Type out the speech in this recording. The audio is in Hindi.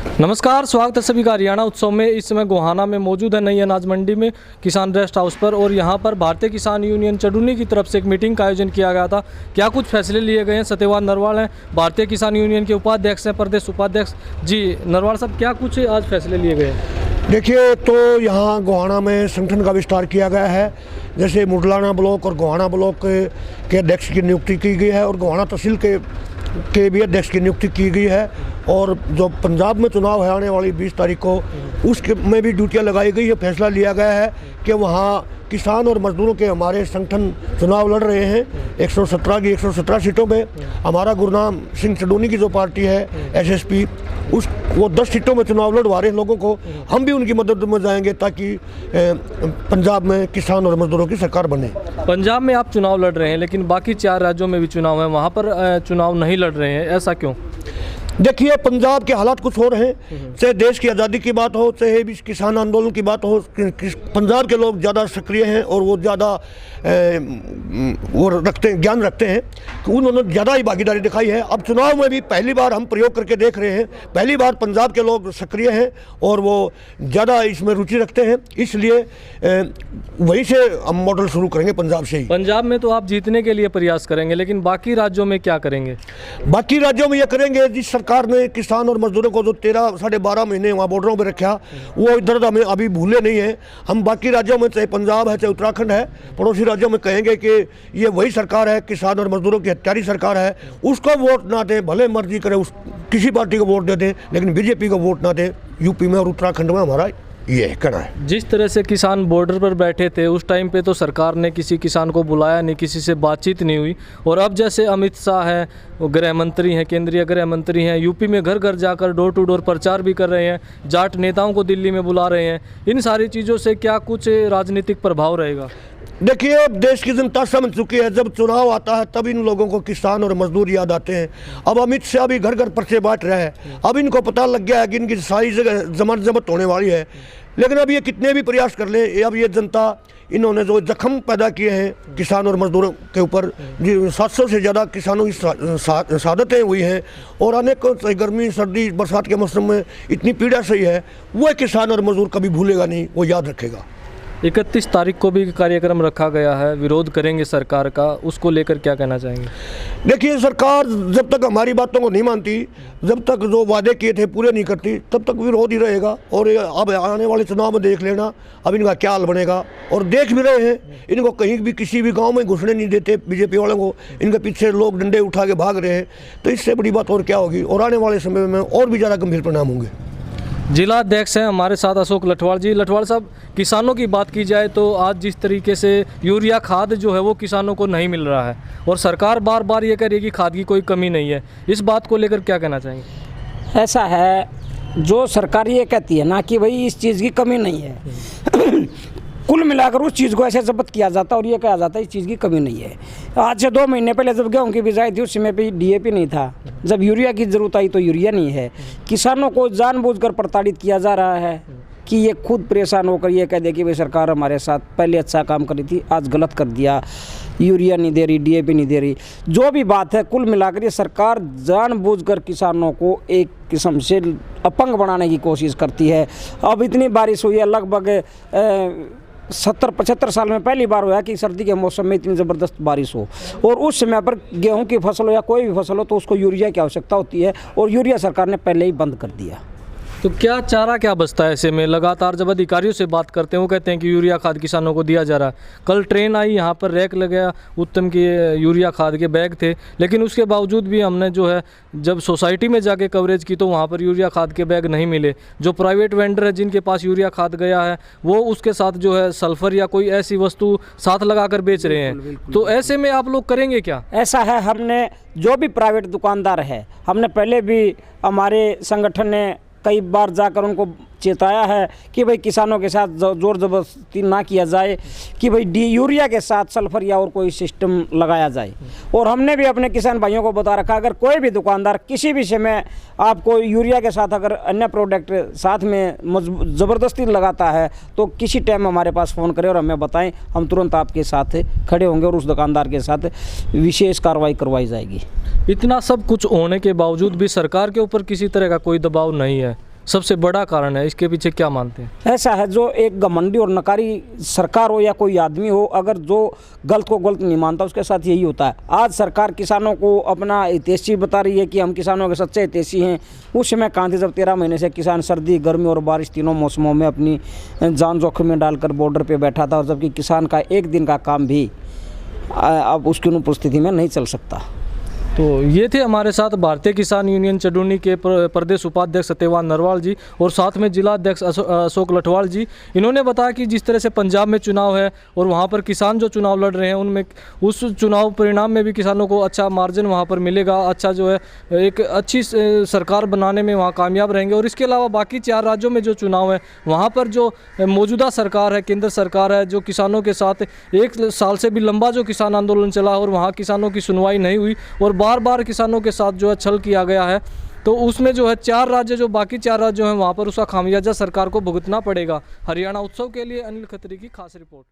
नमस्कार, स्वागत है सभी का हरियाणा उत्सव में। इस समय गोहाना में मौजूद है नई अनाज मंडी में किसान रेस्ट हाउस पर, और यहाँ पर भारतीय किसान यूनियन चडूनी की तरफ से एक मीटिंग का आयोजन किया गया था। क्या कुछ फैसले लिए गए हैं? सत्यवान नरवाल हैं, भारतीय किसान यूनियन के उपाध्यक्ष हैं, प्रदेश उपाध्यक्ष। जी नरवाल साहब, क्या कुछ आज फैसले लिए गए हैं? देखिए, तो यहाँ गोहाना में संगठन का विस्तार किया गया है। जैसे मुडलाना ब्लॉक और गोहाना ब्लॉक के अध्यक्ष की नियुक्ति की गई है और गोहाना तहसील के भी अध्यक्ष की नियुक्ति की गई है। और जो पंजाब में चुनाव है आने वाली 20 तारीख को, उसके में भी ड्यूटियाँ लगाई गई है। फैसला लिया गया है कि वहाँ किसान और मजदूरों के हमारे संगठन चुनाव लड़ रहे हैं 117 की 117 सीटों में। हमारा गुरनाम सिंह चडूनी की जो पार्टी है SSP, वो 10 सीटों में चुनाव लड़वा रहे हैं लोगों को। हम भी उनकी मदद में जाएंगे ताकि पंजाब में किसान और मजदूरों की सरकार बने। पंजाब में आप चुनाव लड़ रहे हैं, लेकिन बाकी 4 राज्यों में भी चुनाव है, वहाँ पर चुनाव नहीं लड़ रहे हैं, ऐसा क्यों? देखिए, पंजाब के हालात कुछ और हैं। चाहे देश की आज़ादी की बात हो, चाहे भी किसान आंदोलन की बात हो, पंजाब के लोग ज़्यादा सक्रिय हैं और वो ज़्यादा ज्ञान रखते हैं कि उन्होंने ज़्यादा ही भागीदारी दिखाई है। अब चुनाव में भी पहली बार हम प्रयोग करके देख रहे हैं, पहली बार पंजाब के लोग सक्रिय हैं और वो ज़्यादा इसमें रुचि रखते हैं। इसलिए वहीं से हम मॉडल शुरू करेंगे, पंजाब से ही। पंजाब में तो आप जीतने के लिए प्रयास करेंगे, लेकिन बाकी राज्यों में क्या करेंगे? बाकी राज्यों में ये करेंगे, जिस सरकार ने किसान और मजदूरों को जो 13-12.5 महीने वहाँ बॉर्डरों पर रखा, वो इधर हमें अभी भूले नहीं है। हम बाकी राज्यों में, चाहे पंजाब है चाहे उत्तराखंड है, पड़ोसी राज्यों में कहेंगे कि ये वही सरकार है, किसान और मजदूरों की हत्यारी सरकार है। उसको वोट ना दें, भले मर्जी करें, उस किसी पार्टी को वोट दे दें, लेकिन बीजेपी को वोट ना दें। यूपी में और उत्तराखंड में हमारा ये कहना है। जिस तरह से किसान बॉर्डर पर बैठे थे, उस टाइम पे तो सरकार ने किसी किसान को बुलाया नहीं, किसी से बातचीत नहीं हुई। और अब जैसे अमित शाह हैं, वो गृह मंत्री हैं, केंद्रीय गृह मंत्री हैं, यूपी में घर घर जाकर डोर टू डोर प्रचार भी कर रहे हैं, जाट नेताओं को दिल्ली में बुला रहे हैं। इन सारी चीज़ों से क्या कुछ राजनीतिक प्रभाव रहेगा? देखिए, अब देश की जनता समझ चुकी है, जब चुनाव आता है तब इन लोगों को किसान और मजदूर याद आते हैं। अब अमित शाह भी घर घर पर्चे बांट रहे हैं। अब इनको पता लग गया है कि इनकी सारी जगह जमानत होने वाली है। लेकिन अब ये कितने भी प्रयास कर लें, अब ये जनता, इन्होंने जो जख्म पैदा किए हैं किसान और मजदूरों के ऊपर, 700 से ज़्यादा किसानों की शहादतें हुई हैं और अनेक गर्मी सर्दी बरसात के मौसम में इतनी पीड़ा सही है, वो किसान और मजदूर कभी भूलेगा नहीं, वो याद रखेगा। 31 तारीख को भी कार्यक्रम रखा गया है, विरोध करेंगे सरकार का, उसको लेकर क्या कहना चाहेंगे? देखिए, सरकार जब तक हमारी बातों को नहीं मानती, जब तक जो वादे किए थे पूरे नहीं करती, तब तक विरोध ही रहेगा। और अब आने वाले चुनाव में देख लेना अब इनका क्या हाल बनेगा। और देख भी रहे हैं, इनको कहीं भी किसी भी गांव में घुसने नहीं देते बीजेपी वालों को। इनके पीछे लोग डंडे उठा के भाग रहे हैं, तो इससे बड़ी बात और क्या होगी। और आने वाले समय में और भी ज़्यादा गंभीर परिणाम होंगे। जिला अध्यक्ष हैं हमारे साथ अशोक लठवाल जी। लठवाल साहब, किसानों की बात की जाए तो आज जिस तरीके से यूरिया खाद जो है वो किसानों को नहीं मिल रहा है, और सरकार बार बार ये कह रही है कि खाद की कोई कमी नहीं है, इस बात को लेकर क्या कहना चाहेंगे? ऐसा है, जो सरकार ये कहती है ना कि भाई इस चीज़ की कमी नहीं है, कुल मिलाकर उस चीज़ को ऐसे जब्त किया जाता है और ये कहा जाता है इस चीज़ की कमी नहीं है। आज से 2 महीने पहले जब गेहूं की बिजाई थी, उस समय पे DAP नहीं था। जब यूरिया की ज़रूरत आई तो यूरिया नहीं है। किसानों को जानबूझकर प्रताड़ित किया जा रहा है कि ये खुद परेशान होकर ये कह दे कि भाई सरकार हमारे साथ पहले अच्छा काम करी थी, आज गलत कर दिया, यूरिया नहीं दे रही, DAP नहीं दे रही। जो भी बात है, कुल मिलाकर ये सरकार जानबूझकर किसानों को एक किस्म से अपंग बनाने की कोशिश करती है। अब इतनी बारिश हुई है, लगभग 70-75 साल में पहली बार हुआ कि सर्दी के मौसम में इतनी ज़बरदस्त बारिश हो, और उस समय पर गेहूं की फसल हो या कोई भी फसल हो तो उसको यूरिया की आवश्यकता होती है, और यूरिया सरकार ने पहले ही बंद कर दिया। तो क्या चारा क्या बचता है ऐसे में? लगातार जब अधिकारियों से बात करते हैं, वो कहते हैं कि यूरिया खाद किसानों को दिया जा रहा है। कल ट्रेन आई, यहाँ पर रैक लगा, उत्तम के यूरिया खाद के बैग थे, लेकिन उसके बावजूद भी हमने जो है जब सोसाइटी में जाके कवरेज की तो वहाँ पर यूरिया खाद के बैग नहीं मिले। जो प्राइवेट वेंडर है जिनके पास यूरिया खाद गया है, वो उसके साथ जो है सल्फर या कोई ऐसी वस्तु साथ लगाकर बेच रहे हैं। तो ऐसे में आप लोग करेंगे क्या? ऐसा है, हमने जो भी प्राइवेट दुकानदार है, हमने पहले भी हमारे संगठन ने कई बार जाकर उनको चेताया है कि भाई किसानों के साथ जोर जबरदस्ती ना किया जाए, कि भाई यूरिया के साथ सल्फर या और कोई सिस्टम लगाया जाए। और हमने भी अपने किसान भाइयों को बता रखा, अगर कोई भी दुकानदार किसी भी समय आपको यूरिया के साथ अगर अन्य प्रोडक्ट साथ में ज़बरदस्ती लगाता है तो किसी टाइम हमारे पास फ़ोन करें और हमें बताएं, हम तुरंत आपके साथ खड़े होंगे और उस दुकानदार के साथ विशेष कार्रवाई करवाई जाएगी। इतना सब कुछ होने के बावजूद भी सरकार के ऊपर किसी तरह का कोई दबाव नहीं है, सबसे बड़ा कारण है, इसके पीछे क्या मानते हैं? ऐसा है, जो एक घमंडी और नकारी सरकार हो या कोई आदमी हो, अगर जो गलत को गलत नहीं मानता उसके साथ यही होता है। आज सरकार किसानों को अपना हितैषी बता रही है कि हम किसानों के सच्चे हितैषी हैं। उस समय कहाँ थे जब 13 महीने से किसान सर्दी, गर्मी और बारिश तीनों मौसमों में अपनी जान जोखिम में डालकर बॉर्डर पे बैठा था, और जबकि किसान का एक दिन का काम भी अब उसकी अनुपस्थिति में नहीं चल सकता। तो ये थे हमारे साथ भारतीय किसान यूनियन चडूनी के प्रदेश उपाध्यक्ष सत्यवान नरवाल जी और साथ में जिला अध्यक्ष अशोक लठवाल जी। इन्होंने बताया कि जिस तरह से पंजाब में चुनाव है और वहाँ पर किसान जो चुनाव लड़ रहे हैं, उनमें उस चुनाव परिणाम में भी किसानों को अच्छा मार्जिन वहाँ पर मिलेगा, अच्छा जो है एक अच्छी सरकार बनाने में वहाँ कामयाब रहेंगे। और इसके अलावा बाकी 4 राज्यों में जो चुनाव है, वहाँ पर जो मौजूदा सरकार है, केंद्र सरकार है, जो किसानों के साथ 1 साल से भी लंबा जो किसान आंदोलन चला और वहाँ किसानों की सुनवाई नहीं हुई और बार बार किसानों के साथ जो है छल किया गया है, तो उसमें जो है 4 राज्य, जो बाकी 4 राज्य हैं, वहाँ पर उसका खामियाजा सरकार को भुगतना पड़ेगा। हरियाणा उत्सव के लिए अनिल खत्री की खास रिपोर्ट।